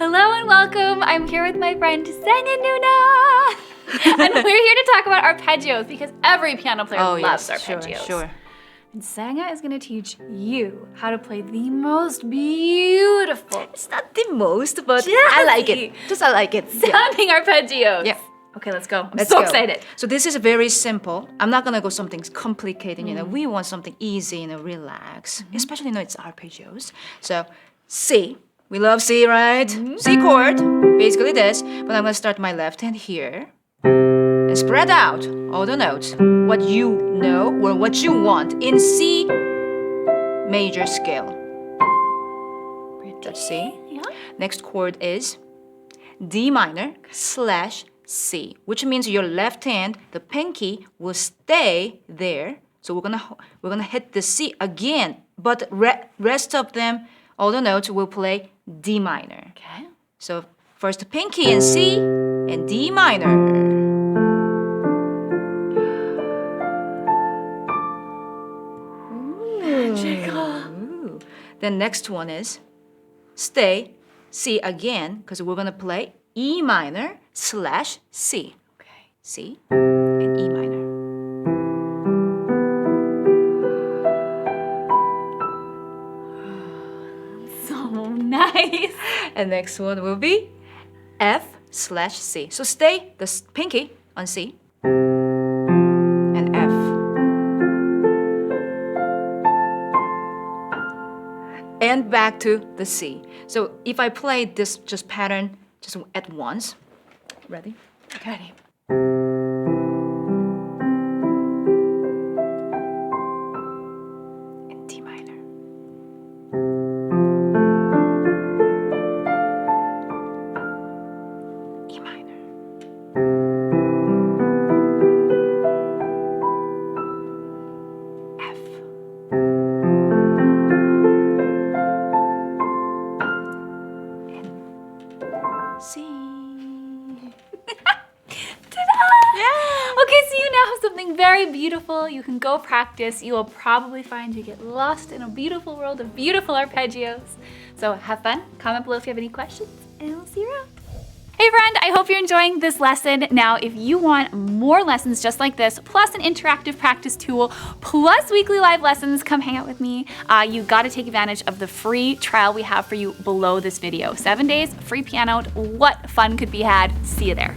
Hello and welcome. I'm here with my friend Sangah Noona. And we're here to talk about arpeggios because every piano player loves arpeggios. Sure. And Sangah is going to teach you how to play the most beautiful. It's not the most, but I like it. I like it. Sounding arpeggios. Yeah. Okay, let's go. Let's so go. excited. So this is very simple. I'm not gonna go something complicated. We want something easy and relax. Especially it's arpeggios. So C. We love C, right? C chord. Basically this. But I'm gonna start my left hand here and spread out all the notes. What you know or what you want in C major scale. That's C. Yeah. Next chord is D minor / C, which means your left hand, the pinky, will stay there. So we're gonna hit the C again, but rest of them, all the notes will play D minor. Okay. So first pinky in C and D minor. Magical. Then next one is stay C again, because we're gonna play E minor / C. Okay. C and E minor. So nice. And next one will be F / C. So stay the pinky on C and F. And back to the C. So if I play this just pattern just at once. Ready? Ready. And D minor. E minor. F. And C. Okay, so you now have something very beautiful. You can go practice. You will probably find you get lost in a beautiful world of beautiful arpeggios. So have fun. Comment below if you have any questions, and we'll see you around. Hey friend, I hope you're enjoying this lesson. Now, if you want more lessons just like this, plus an interactive practice tool, plus weekly live lessons, come hang out with me. You gotta take advantage of the free trial we have for you below this video. 7 days, free piano. What fun could be had? See you there.